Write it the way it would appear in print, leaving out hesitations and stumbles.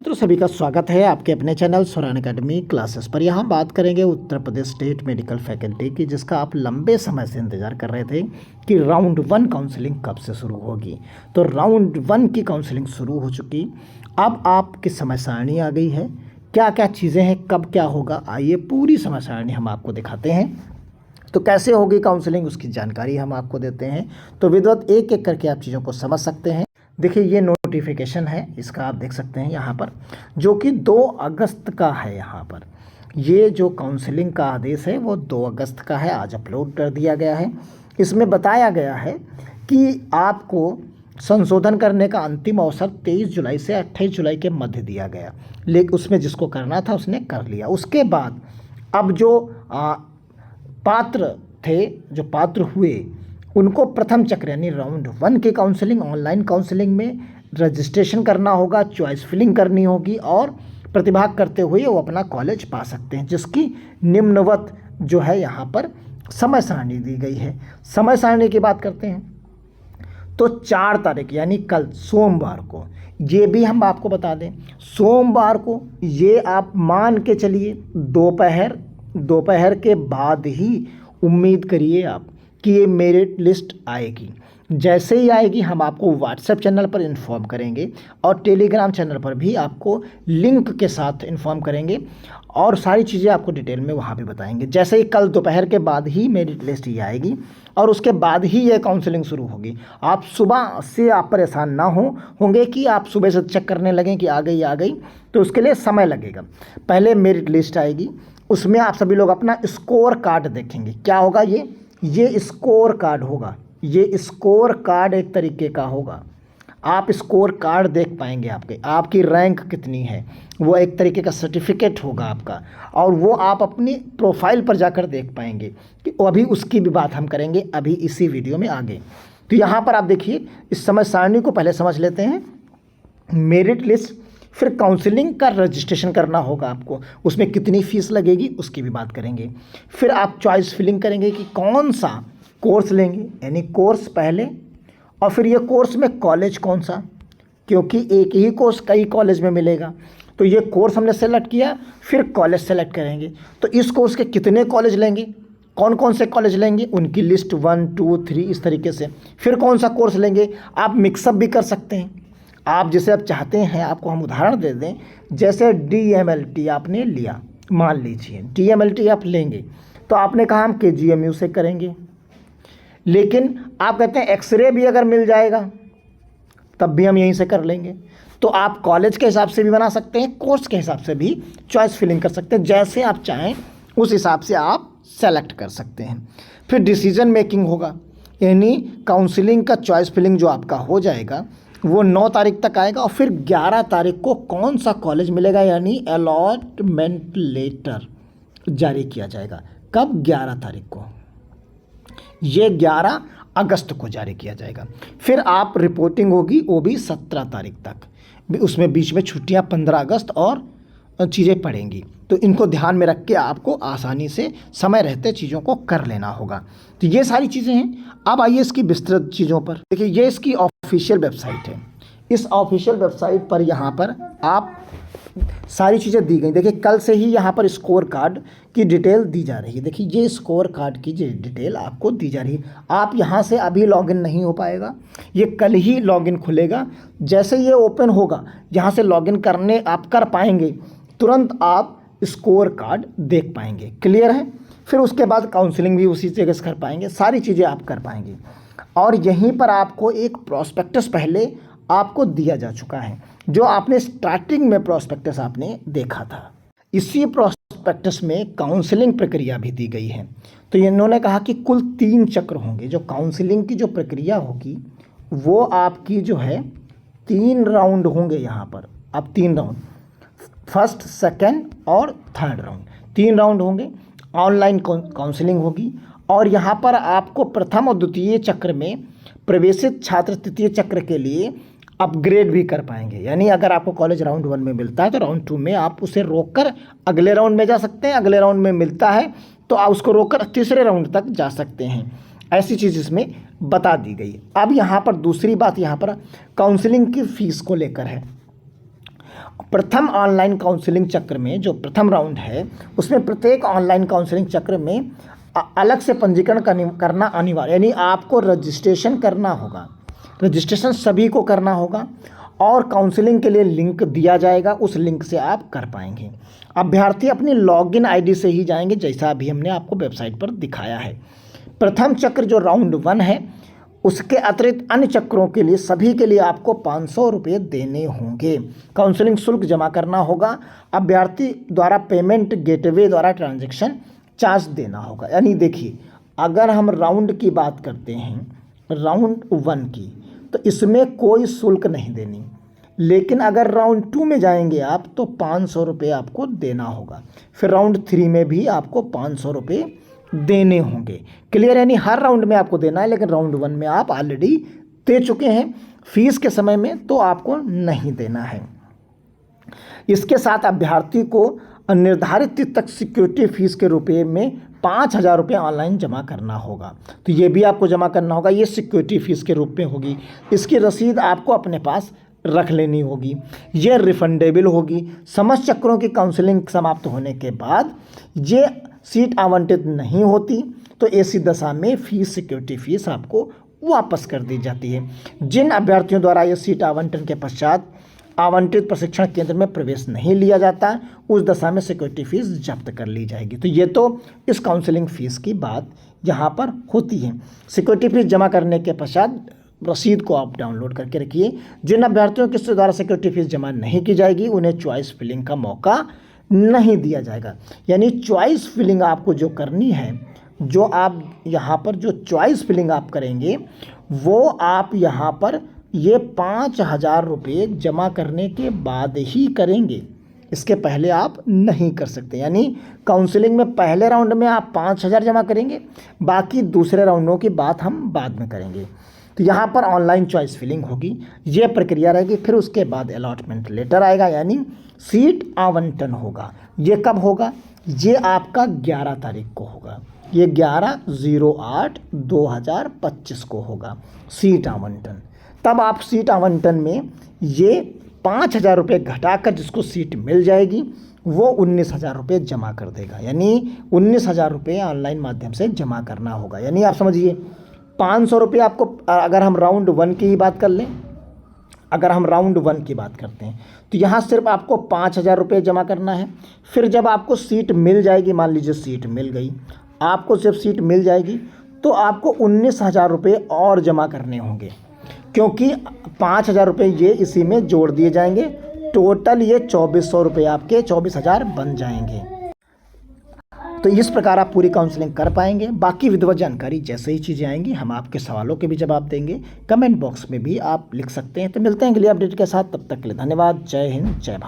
तो सभी का स्वागत है आपके अपने चैनल स्वरान एकेडमी क्लासेस पर। यहाँ बात करेंगे Uttar Pradesh state medical faculty की, जिसका आप लंबे समय से इंतज़ार कर रहे थे कि राउंड 1 काउंसलिंग कब से शुरू होगी। तो राउंड 1 की काउंसलिंग शुरू हो चुकी। अब आपकी समय सारणी आ गई है, क्या क्या चीज़ें हैं, कब क्या होगा, आइए पूरी समय सारणी हम आपको दिखाते हैं। तो कैसे होगी काउंसलिंग उसकी जानकारी हम आपको देते हैं, तो विधिवत एक एक करके आप चीज़ों को समझ सकते हैं। देखिए ये नोटिफिकेशन है, इसका आप देख सकते हैं यहाँ पर, जो कि 2 अगस्त का है। यहाँ पर ये जो काउंसलिंग का आदेश है वो 2 अगस्त का है, आज अपलोड कर दिया गया है। इसमें बताया गया है कि आपको संशोधन करने का अंतिम अवसर 23 जुलाई से 28 जुलाई के मध्य दिया गया, लेकिन उसमें जिसको करना था उसने कर लिया। उसके बाद अब जो पात्र थे, जो पात्र हुए, उनको प्रथम चक्र यानी राउंड 1 की काउंसलिंग, ऑनलाइन काउंसलिंग में रजिस्ट्रेशन करना होगा, चॉइस फिलिंग करनी होगी और प्रतिभाग करते हुए वो अपना कॉलेज पा सकते हैं, जिसकी निम्नवत जो है यहाँ पर समय सारणी दी गई है। समय सारणी की बात करते हैं तो 4 तारीख यानी कल सोमवार को, ये भी हम आपको बता दें, सोमवार को ये आप मान के चलिए दोपहर के बाद ही उम्मीद करिए आप कि ये मेरिट लिस्ट आएगी। जैसे ही आएगी हम आपको व्हाट्सएप चैनल पर इन्फॉर्म करेंगे और टेलीग्राम चैनल पर भी आपको लिंक के साथ इन्फॉर्म करेंगे और सारी चीज़ें आपको डिटेल में वहाँ भी बताएंगे। जैसे ही कल दोपहर के बाद ही मेरिट लिस्ट ही आएगी और उसके बाद ही ये काउंसलिंग शुरू होगी। आप सुबह से आप परेशान ना होंगे कि आप सुबह से चेक करने लगें कि आ गई, तो उसके लिए समय लगेगा। पहले मेरिट लिस्ट आएगी, उसमें आप सभी लोग अपना स्कोर कार्ड देखेंगे। क्या होगा ये स्कोर कार्ड होगा। ये स्कोर कार्ड एक तरीके का होगा, आप स्कोर कार्ड देख पाएंगे, आपकी रैंक कितनी है, वो एक तरीके का सर्टिफिकेट होगा आपका, और वो आप अपनी प्रोफाइल पर जाकर देख पाएंगे कि अभी उसकी भी बात हम करेंगे अभी इसी वीडियो में आगे। तो यहाँ पर आप देखिए, इस समय सारणी को पहले समझ लेते हैं। मेरिट लिस्ट, फिर काउंसलिंग का रजिस्ट्रेशन करना होगा आपको, उसमें कितनी फ़ीस लगेगी उसकी भी बात करेंगे। फिर आप चॉइस फिलिंग करेंगे कि कौन सा कोर्स लेंगे, यानी कोर्स पहले, और फिर ये कोर्स में कॉलेज कौन सा, क्योंकि एक ही कोर्स कई कॉलेज में मिलेगा। तो ये कोर्स हमने सेलेक्ट किया, फिर कॉलेज सेलेक्ट करेंगे। तो इस कोर्स के कितने कॉलेज लेंगे, कौन कौन से कॉलेज लेंगे, उनकी लिस्ट 1 2 3 इस तरीके से। फिर कौन सा कोर्स लेंगे, आप मिक्सअप भी कर सकते हैं, आप जैसे आप चाहते हैं। आपको हम उदाहरण दे दें, जैसे DMLT आपने लिया, मान लीजिए DMLT आप लेंगे, तो आपने कहा हम KGMU से करेंगे, लेकिन आप कहते हैं एक्सरे भी अगर मिल जाएगा तब भी हम यहीं से कर लेंगे। तो आप कॉलेज के हिसाब से भी बना सकते हैं, कोर्स के हिसाब से भी चॉइस फिलिंग कर सकते हैं, जैसे आप चाहें उस हिसाब से आप सेलेक्ट कर सकते हैं। फिर डिसीजन मेकिंग होगा, यानी काउंसलिंग का चॉइस फिलिंग जो आपका हो जाएगा वो 9 तारीख तक आएगा, और फिर 11 तारीख को कौन सा कॉलेज मिलेगा, यानी अलॉटमेंट लेटर जारी किया जाएगा। कब? 11 तारीख को, ये 11 अगस्त को जारी किया जाएगा। फिर आप रिपोर्टिंग होगी, वो भी 17 तारीख तक, उसमें बीच में छुट्टियां 15 अगस्त और चीज़ें पड़ेंगी। तो इनको ध्यान में रख के आपको आसानी से समय रहते चीज़ों को कर लेना होगा। तो ये सारी चीज़ें हैं। अब आइए इसकी विस्तृत चीज़ों पर। देखिए ये इसकी ऑफिशियल वेबसाइट है। इस ऑफिशियल वेबसाइट पर यहाँ पर आप सारी चीज़ें दी गई। देखिए कल से ही यहाँ पर स्कोर कार्ड की डिटेल दी जा रही है। देखिए ये स्कोर कार्ड की डिटेल आपको दी जा रही है। आप यहाँ से अभी लॉगिन नहीं हो पाएगा, ये कल ही लॉगिन खुलेगा। जैसे ये ओपन होगा, यहाँ से लॉगिन करने आप कर पाएंगे, तुरंत आप स्कोर कार्ड देख पाएंगे। क्लियर है? फिर उसके बाद काउंसलिंग भी उसी जगह से कर पाएंगे, सारी चीज़ें आप कर पाएंगे। और यहीं पर आपको एक प्रॉस्पेक्टस पहले आपको दिया जा चुका है, जो आपने स्टार्टिंग में प्रॉस्पेक्टस आपने देखा था। इसी प्रॉस्पेक्टस में काउंसलिंग प्रक्रिया भी दी गई है। तो इन्होंने कहा कि कुल 3 चक्र होंगे। जो काउंसलिंग की जो प्रक्रिया होगी वो आपकी जो है 3 राउंड होंगे। यहाँ पर अब 3 राउंड, फर्स्ट, सेकेंड और थर्ड राउंड, 3 राउंड होंगे। ऑनलाइन काउंसलिंग होगी, और यहाँ पर आपको प्रथम और द्वितीय चक्र में प्रवेशित छात्र तृतीय चक्र के लिए अपग्रेड भी कर पाएंगे। यानी अगर आपको कॉलेज राउंड 1 में मिलता है तो राउंड 2 में आप उसे रोककर अगले राउंड में जा सकते हैं। अगले राउंड में मिलता है तो आप उसको रोककर तीसरे राउंड तक जा सकते हैं। ऐसी चीज़ इसमें बता दी गई। अब यहाँ पर दूसरी बात, यहाँ पर काउंसलिंग की फ़ीस को लेकर है। प्रथम ऑनलाइन काउंसलिंग चक्र में जो प्रथम राउंड है उसमें प्रत्येक ऑनलाइन काउंसलिंग चक्र में अलग से पंजीकरण करना अनिवार्य, यानी आपको रजिस्ट्रेशन करना होगा। रजिस्ट्रेशन सभी को करना होगा और काउंसलिंग के लिए लिंक दिया जाएगा, उस लिंक से आप कर पाएंगे। अभ्यर्थी अपनी लॉगिन आईडी से ही जाएंगे, जैसा अभी हमने आपको वेबसाइट पर दिखाया है। प्रथम चक्र जो राउंड 1 है उसके अतिरिक्त अन्य चक्रों के लिए सभी के लिए आपको 500 रुपये देने होंगे। काउंसलिंग शुल्क जमा करना होगा। अभ्यर्थी द्वारा पेमेंट गेटवे द्वारा ट्रांजैक्शन चार्ज देना होगा। यानी देखिए, अगर हम राउंड की बात करते हैं राउंड 1 की, तो इसमें कोई शुल्क नहीं देनी, लेकिन अगर राउंड 2 में जाएंगे आप तो 500 रुपये आपको देना होगा। फिर राउंड 3 में भी आपको 500 रुपये देने होंगे। क्लियर? यानी हर राउंड में आपको देना है, लेकिन राउंड 1 में आप ऑलरेडी दे चुके हैं फीस के समय में, तो आपको नहीं देना है। इसके साथ अभ्यर्थी को निर्धारित तिथि तक सिक्योरिटी फीस के रुपये में 5,000 रुपये ऑनलाइन जमा करना होगा। तो ये भी आपको जमा करना होगा, ये सिक्योरिटी फीस के रूप में होगी। इसकी रसीद आपको अपने पास रख लेनी होगी, ये रिफंडेबल होगी। समस्त चक्रों की काउंसलिंग समाप्त होने के बाद ये सीट आवंटित नहीं होती तो ऐसी दशा में फीस, सिक्योरिटी फीस आपको वापस कर दी जाती है। जिन अभ्यर्थियों द्वारा ये सीट आवंटन के पश्चात आवंटित प्रशिक्षण केंद्र में प्रवेश नहीं लिया जाता, उस दशा में सिक्योरिटी फीस जब्त कर ली जाएगी। तो ये तो इस काउंसलिंग फीस की बात यहाँ पर होती है। सिक्योरिटी फीस जमा करने के पश्चात रसीद को आप डाउनलोड करके रखिए। जिन अभ्यर्थियों के द्वारा सिक्योरिटी फीस जमा नहीं की जाएगी उन्हें चॉइस फिलिंग का मौका नहीं दिया जाएगा। यानी चॉइस फिलिंग आपको जो करनी है, जो आप यहाँ पर जो चॉइस फिलिंग आप करेंगे वो आप यहाँ पर ये 5,000 रुपये जमा करने के बाद ही करेंगे, इसके पहले आप नहीं कर सकते। यानी काउंसलिंग में पहले राउंड में आप 5,000 जमा करेंगे, बाकी दूसरे राउंडों की बात हम बाद में करेंगे। तो यहाँ पर ऑनलाइन चॉइस फिलिंग होगी, ये प्रक्रिया रहेगी। फिर उसके बाद अलॉटमेंट लेटर आएगा, यानी सीट आवंटन होगा। ये कब होगा? ये आपका 11 तारीख को होगा। ये 11/08/2025 को होगा सीट आवंटन। तब आप सीट आवंटन में ये 5,000 रुपये घटाकर जिसको सीट मिल जाएगी वो 19,000 रुपये जमा कर देगा। यानी 19,000 रुपये ऑनलाइन माध्यम से जमा करना होगा। यानी आप समझिए 500 रुपये आपको, अगर हम राउंड 1 की ही बात कर लें, अगर हम राउंड 1 की बात करते हैं तो यहाँ सिर्फ आपको 5,000 रुपये जमा करना है। फिर जब आपको सीट मिल जाएगी, मान लीजिए सीट मिल गई, आपको जब सीट मिल जाएगी तो आपको 19,000 रुपये और जमा करने होंगे, क्योंकि 5,000 रुपये ये इसी में जोड़ दिए जाएंगे। टोटल ये 2,400 रुपये आपके 24,000 बन जाएंगे। तो इस प्रकार आप पूरी काउंसलिंग कर पाएंगे। बाकी विधिवत जानकारी जैसे ही चीज़ें आएंगी हम आपके सवालों के भी जवाब देंगे। कमेंट बॉक्स में भी आप लिख सकते हैं। तो मिलते हैं अगली अपडेट के साथ, तब तक के लिए धन्यवाद। जय हिंद, जय भारत।